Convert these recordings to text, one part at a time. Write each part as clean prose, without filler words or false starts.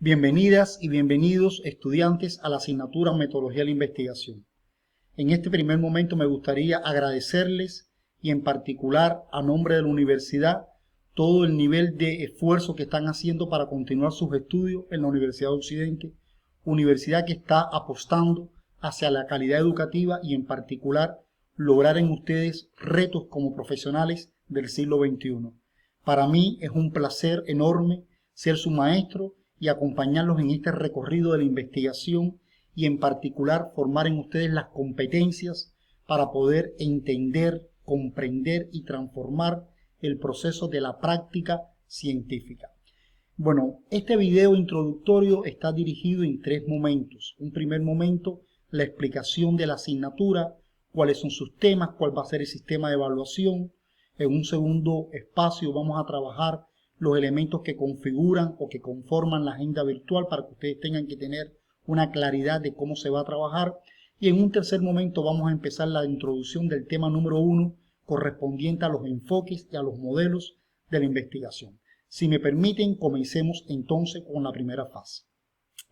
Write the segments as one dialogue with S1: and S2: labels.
S1: Bienvenidas y bienvenidos estudiantes a la asignatura Metodología de la Investigación. En este primer momento me gustaría agradecerles y en particular a nombre de la universidad todo el nivel de esfuerzo que están haciendo para continuar sus estudios en la Universidad de Occidente, universidad que está apostando hacia la calidad educativa y en particular lograr en ustedes retos como profesionales del siglo XXI. Para mí es un placer enorme ser su maestro y acompañarlos en este recorrido de la investigación y en particular formar en ustedes las competencias para poder entender, comprender y transformar el proceso de la práctica científica. Bueno, este video introductorio está dirigido en tres momentos. Un primer momento, la explicación de la asignatura, cuáles son sus temas, cuál va a ser el sistema de evaluación. En un segundo espacio vamos a trabajar los elementos que configuran o que conforman la agenda virtual para que ustedes tengan que tener una claridad de cómo se va a trabajar. Y en un tercer momento vamos a empezar la introducción del tema número 1 correspondiente a los enfoques y a los modelos de la investigación. Si me permiten, comencemos entonces con la primera fase.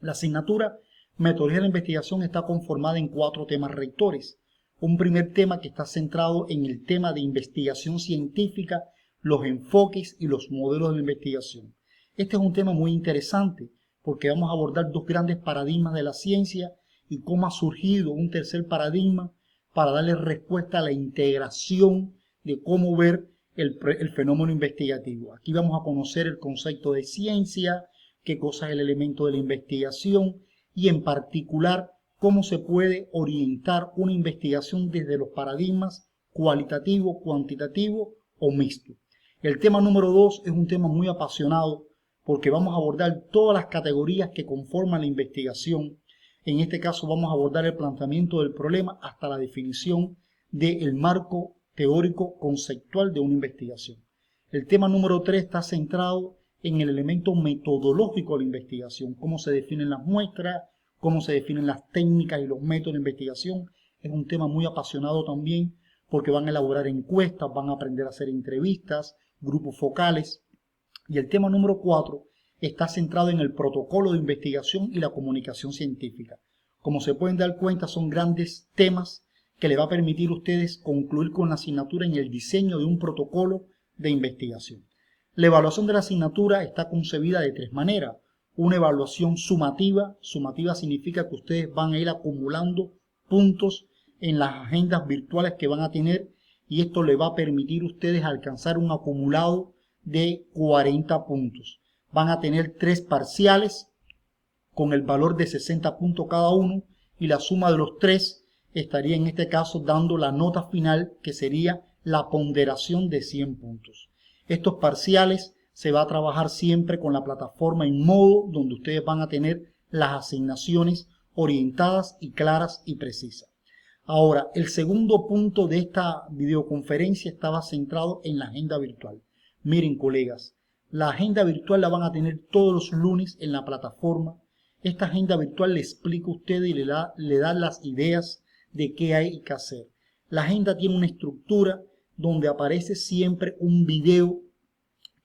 S1: La asignatura Metodología de la Investigación está conformada en 4 temas rectores. Un primer tema que está centrado en el tema de investigación científica, los enfoques y los modelos de la investigación. Este es un tema muy interesante porque vamos a abordar dos grandes paradigmas de la ciencia y cómo ha surgido un tercer paradigma para darle respuesta a la integración de cómo ver el fenómeno investigativo. Aquí vamos a conocer el concepto de ciencia, qué cosa es el elemento de la investigación y en particular cómo se puede orientar una investigación desde los paradigmas cualitativo, cuantitativo o mixto. El tema número 2 es un tema muy apasionado porque vamos a abordar todas las categorías que conforman la investigación. En este caso vamos a abordar el planteamiento del problema hasta la definición del marco teórico conceptual de una investigación. El tema número 3 está centrado en el elemento metodológico de la investigación, cómo se definen las muestras, cómo se definen las técnicas y los métodos de investigación. Es un tema muy apasionado también porque van a elaborar encuestas, van a aprender a hacer entrevistas, grupos focales. Y el tema número 4 está centrado en el protocolo de investigación y la comunicación científica. Como se pueden dar cuenta, son grandes temas que le va a permitir a ustedes concluir con la asignatura en el diseño de un protocolo de investigación. La evaluación de la asignatura está concebida de 3 maneras. Una evaluación sumativa. Sumativa significa que ustedes van a ir acumulando puntos en las agendas virtuales que van a tener y esto le va a permitir a ustedes alcanzar un acumulado de 40 puntos. Van a tener 3 parciales con el valor de 60 puntos cada uno y la suma de los 3 estaría en este caso dando la nota final que sería la ponderación de 100 puntos. Estos parciales se va a trabajar siempre con la plataforma en modo donde ustedes van a tener las asignaciones orientadas y claras y precisas. Ahora, el segundo punto de esta videoconferencia estaba centrado en la agenda virtual. Miren, colegas, la agenda virtual la van a tener todos los lunes en la plataforma. Esta agenda virtual le explica a ustedes y le da las ideas de qué hay que hacer. La agenda tiene una estructura donde aparece siempre un video,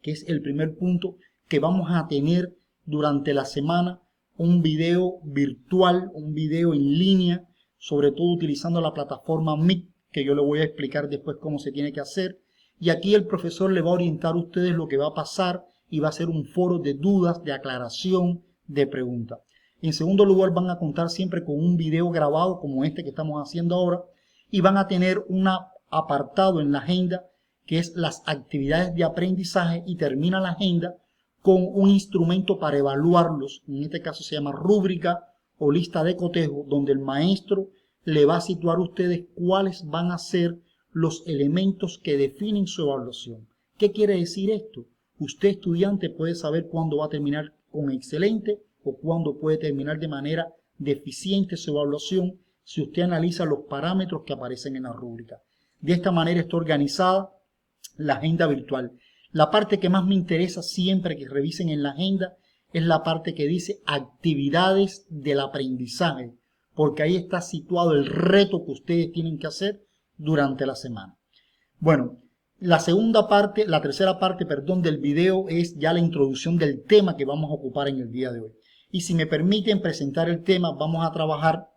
S1: que es el primer punto que vamos a tener durante la semana, un video virtual, un video en línea, sobre todo utilizando la plataforma Meet, que yo le voy a explicar después cómo se tiene que hacer. Y aquí el profesor le va a orientar a ustedes lo que va a pasar y va a ser un foro de dudas, de aclaración, de preguntas. En segundo lugar, van a contar siempre con un video grabado como este que estamos haciendo ahora y van a tener un apartado en la agenda que es las actividades de aprendizaje y termina la agenda con un instrumento para evaluarlos. En este caso se llama rúbrica o lista de cotejo, donde el maestro le va a situar a ustedes cuáles van a ser los elementos que definen su evaluación. ¿Qué quiere decir esto? Usted, estudiante, puede saber cuándo va a terminar con excelente o cuándo puede terminar de manera deficiente su evaluación si usted analiza los parámetros que aparecen en la rúbrica. De esta manera está organizada la agenda virtual. La parte que más me interesa siempre que revisen en la agenda es la parte que dice actividades del aprendizaje, porque ahí está situado el reto que ustedes tienen que hacer durante la semana. Bueno, la tercera parte del video es ya la introducción del tema que vamos a ocupar en el día de hoy. Y si me permiten presentar el tema, vamos a trabajar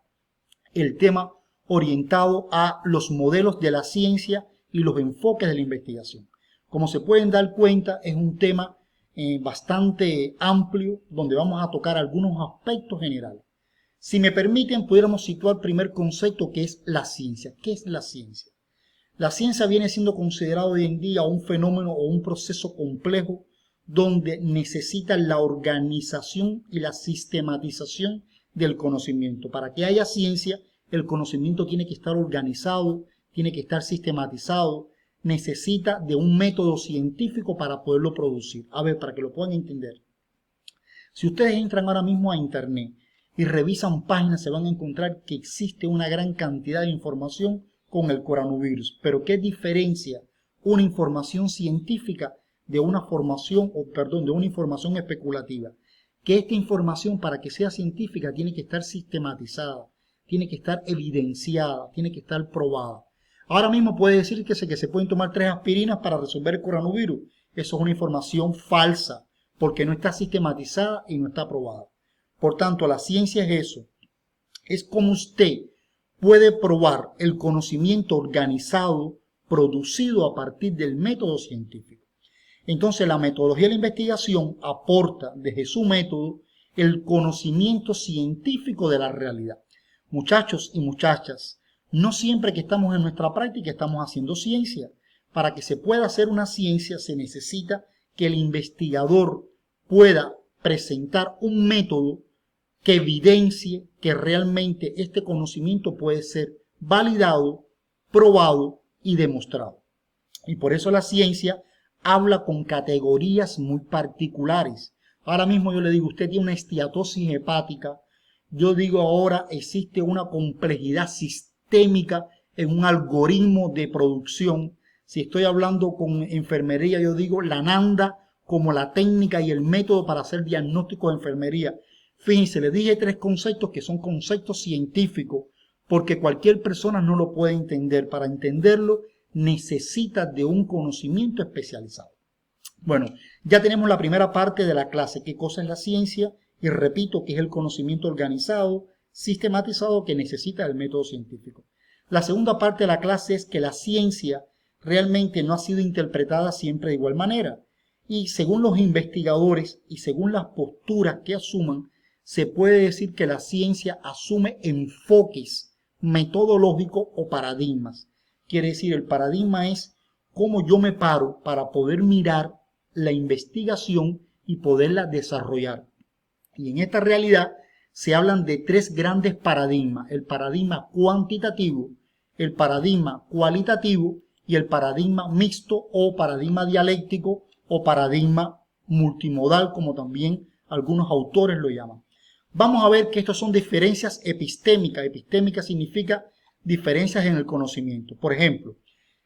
S1: el tema orientado a los modelos de la ciencia y los enfoques de la investigación. Como se pueden dar cuenta, es un tema bastante amplio donde vamos a tocar algunos aspectos generales. Si me permiten, pudiéramos situar el primer concepto, que es la ciencia. ¿Qué es la ciencia? La ciencia viene siendo considerado hoy en día un fenómeno o un proceso complejo donde necesita la organización y la sistematización del conocimiento. Para que haya ciencia, el conocimiento tiene que estar organizado, tiene que estar sistematizado, necesita de un método científico para poderlo producir. A ver, para que lo puedan entender. Si ustedes entran ahora mismo a internet y revisan páginas, se van a encontrar que existe una gran cantidad de información con el coronavirus. Pero ¿qué diferencia una información científica de una de una información especulativa? Que esta información, para que sea científica, tiene que estar sistematizada, tiene que estar evidenciada, tiene que estar probada. Ahora mismo puede decir que se pueden tomar 3 aspirinas para resolver el coronavirus. Eso es una información falsa, porque no está sistematizada y no está probada. Por tanto, la ciencia es eso. Es como usted puede probar el conocimiento organizado producido a partir del método científico. Entonces, la metodología de la investigación aporta desde su método el conocimiento científico de la realidad. Muchachos y muchachas, no siempre que estamos en nuestra práctica estamos haciendo ciencia. Para que se pueda hacer una ciencia se necesita que el investigador pueda presentar un método que evidencie que realmente este conocimiento puede ser validado, probado y demostrado. Y por eso la ciencia habla con categorías muy particulares. Ahora mismo yo le digo, usted tiene una esteatosis hepática. Yo digo ahora, existe una complejidad sistémica en un algoritmo de producción. Si estoy hablando con enfermería, yo digo la NANDA como la técnica y el método para hacer diagnóstico de enfermería. Fíjense, les dije 3 conceptos que son conceptos científicos, porque cualquier persona no lo puede entender. Para entenderlo, necesita de un conocimiento especializado. Bueno, ya tenemos la primera parte de la clase, qué cosa es la ciencia, y repito que es el conocimiento organizado, sistematizado que necesita el método científico. La segunda parte de la clase es que la ciencia realmente no ha sido interpretada siempre de igual manera, y según los investigadores y según las posturas que asuman, se puede decir que la ciencia asume enfoques metodológicos o paradigmas. Quiere decir, el paradigma es cómo yo me paro para poder mirar la investigación y poderla desarrollar. Y en esta realidad se hablan de 3 grandes paradigmas: el paradigma cuantitativo, el paradigma cualitativo y el paradigma mixto o paradigma dialéctico o paradigma multimodal, como también algunos autores lo llaman. Vamos a ver que estas son diferencias epistémicas. Epistémica significa diferencias en el conocimiento. Por ejemplo,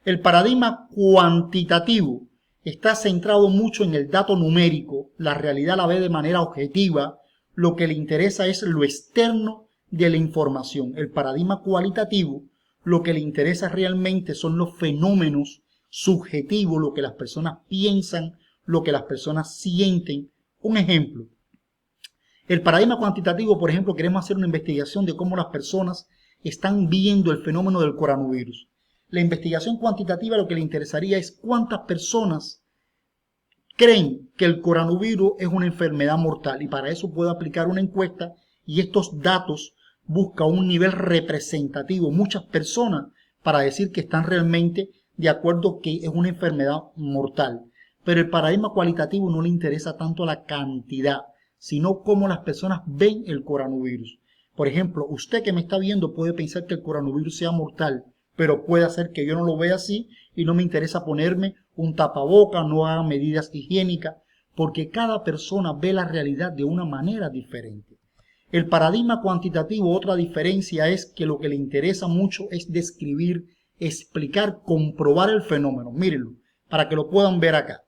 S1: el paradigma cuantitativo está centrado mucho en el dato numérico, la realidad la ve de manera objetiva, lo que le interesa es lo externo de la información. El paradigma cualitativo, lo que le interesa realmente son los fenómenos subjetivos, lo que las personas piensan, lo que las personas sienten. Un ejemplo, el paradigma cuantitativo, por ejemplo, queremos hacer una investigación de cómo las personas están viendo el fenómeno del coronavirus. La investigación cuantitativa lo que le interesaría es cuántas personas creen que el coronavirus es una enfermedad mortal, y para eso puedo aplicar una encuesta y estos datos buscan un nivel representativo, muchas personas, para decir que están realmente de acuerdo que es una enfermedad mortal. Pero el paradigma cualitativo no le interesa tanto la cantidad, sino cómo las personas ven el coronavirus. Por ejemplo, usted que me está viendo puede pensar que el coronavirus sea mortal, pero puede hacer que yo no lo vea así y no me interesa ponerme un tapaboca, no haga medidas higiénicas, porque cada persona ve la realidad de una manera diferente. El paradigma cuantitativo, otra diferencia es que lo que le interesa mucho es describir, explicar, comprobar el fenómeno. Mírenlo, para que lo puedan ver acá.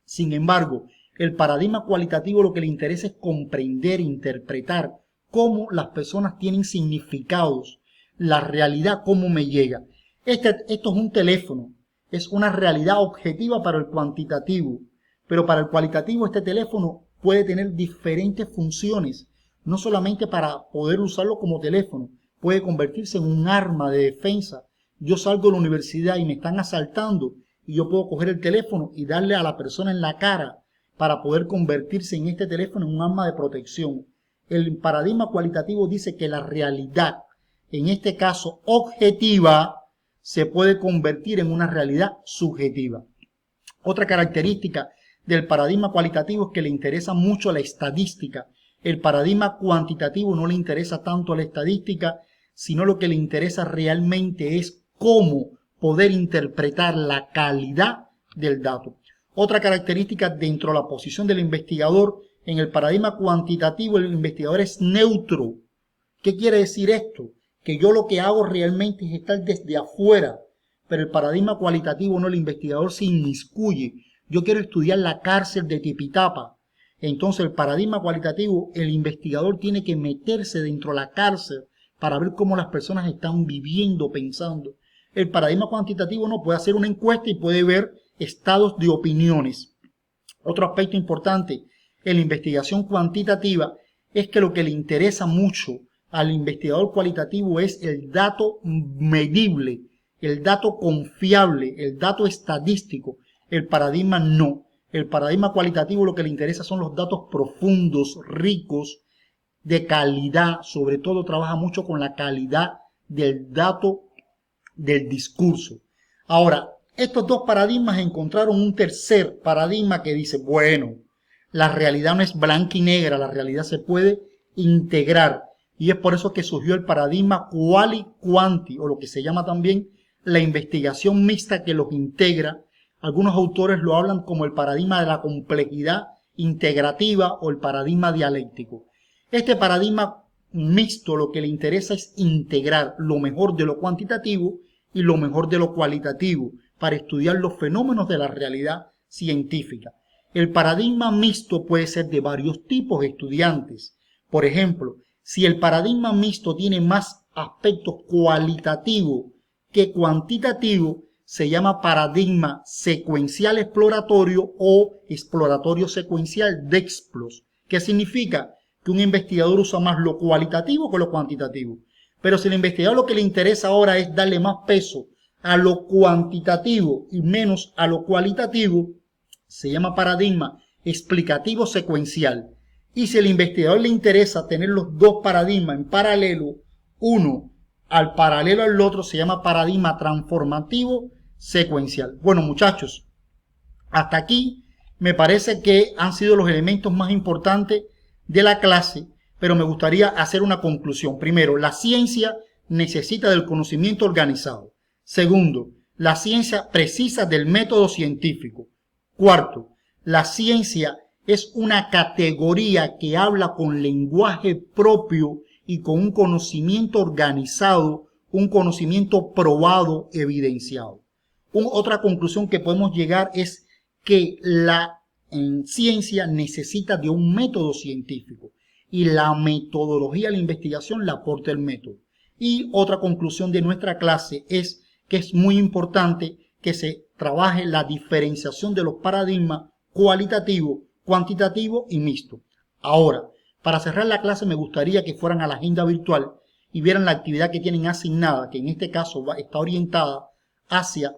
S1: Sin embargo, el paradigma cualitativo lo que le interesa es comprender, interpretar cómo las personas tienen significados, la realidad cómo me llega. Esto es un teléfono, es una realidad objetiva para el cuantitativo, pero para el cualitativo este teléfono puede tener diferentes funciones, no solamente para poder usarlo como teléfono, puede convertirse en un arma de defensa. Yo salgo de la universidad y me están asaltando y yo puedo coger el teléfono y darle a la persona en la cara para poder convertirse en este teléfono en un arma de protección. El paradigma cualitativo dice que la realidad, en este caso objetiva, se puede convertir en una realidad subjetiva. Otra característica del paradigma cualitativo es que le interesa mucho la estadística. El paradigma cuantitativo no le interesa tanto la estadística, sino lo que le interesa realmente es cómo poder interpretar la calidad del dato. Otra característica dentro de la posición del investigador, en el paradigma cuantitativo el investigador es neutro. ¿Qué quiere decir esto? Que yo lo que hago realmente es estar desde afuera, pero el paradigma cualitativo no, el investigador se inmiscuye. Yo quiero estudiar la cárcel de Tipitapa. Entonces el paradigma cualitativo, el investigador tiene que meterse dentro de la cárcel para ver cómo las personas están viviendo, pensando. El paradigma cuantitativo no puede hacer una encuesta y puede ver estados de opiniones. Otro aspecto importante en la investigación cuantitativa es que lo que le interesa mucho al investigador cualitativo es el dato medible, el dato confiable, el dato estadístico. El paradigma no. El paradigma cualitativo lo que le interesa son los datos profundos, ricos, de calidad. Sobre todo trabaja mucho con la calidad del dato del discurso. Ahora, estos dos paradigmas encontraron un tercer paradigma que dice, bueno, la realidad no es blanca y negra, la realidad se puede integrar. Y es por eso que surgió el paradigma quali-quanti, o lo que se llama también la investigación mixta que los integra. Algunos autores lo hablan como el paradigma de la complejidad integrativa o el paradigma dialéctico. Este paradigma mixto lo que le interesa es integrar lo mejor de lo cuantitativo y lo mejor de lo cualitativo para estudiar los fenómenos de la realidad científica. El paradigma mixto puede ser de varios tipos, estudiantes. Por ejemplo, si el paradigma mixto tiene más aspectos cualitativos que cuantitativos, se llama paradigma secuencial exploratorio o exploratorio secuencial DEXPLOS. ¿Qué significa? Que un investigador usa más lo cualitativo que lo cuantitativo. Pero si el investigador lo que le interesa ahora es darle más peso a lo cuantitativo y menos a lo cualitativo, se llama paradigma explicativo secuencial. Y si al investigador le interesa tener los dos paradigmas en paralelo, uno al paralelo al otro, se llama paradigma transformativo secuencial. Bueno, muchachos, hasta aquí me parece que han sido los elementos más importantes de la clase, pero me gustaría hacer una conclusión. Primero, la ciencia necesita del conocimiento organizado. Segundo, la ciencia precisa del método científico. Cuarto, la ciencia es una categoría que habla con lenguaje propio y con un conocimiento organizado, un conocimiento probado, evidenciado. Otra conclusión que podemos llegar es que la ciencia necesita de un método científico y la metodología de la investigación la aporta el método. Y otra conclusión de nuestra clase es que es muy importante que se trabaje la diferenciación de los paradigmas cualitativo, cuantitativo y mixto. Ahora, para cerrar la clase me gustaría que fueran a la agenda virtual y vieran la actividad que tienen asignada, que en este caso está orientada hacia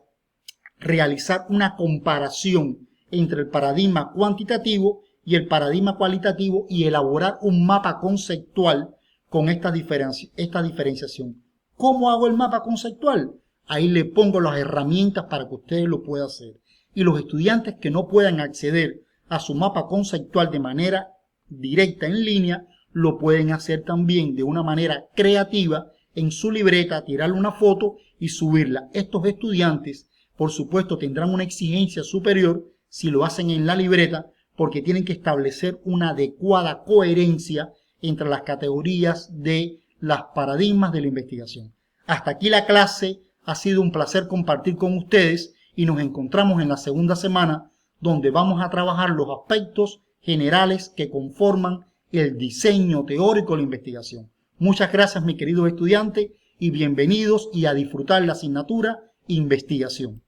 S1: realizar una comparación entre el paradigma cuantitativo y el paradigma cualitativo y elaborar un mapa conceptual con esta diferenciación. ¿Cómo hago el mapa conceptual? Ahí le pongo las herramientas para que ustedes lo puedan hacer. Y los estudiantes que no puedan acceder a su mapa conceptual de manera directa en línea, lo pueden hacer también de una manera creativa en su libreta, tirarle una foto y subirla. Estos estudiantes, por supuesto, tendrán una exigencia superior si lo hacen en la libreta, porque tienen que establecer una adecuada coherencia entre las categorías de los paradigmas de la investigación. Hasta aquí la clase. Ha sido un placer compartir con ustedes y nos encontramos en la segunda semana, donde vamos a trabajar los aspectos generales que conforman el diseño teórico de la investigación. Muchas gracias, mis queridos estudiantes, y bienvenidos y a disfrutar la asignatura Investigación.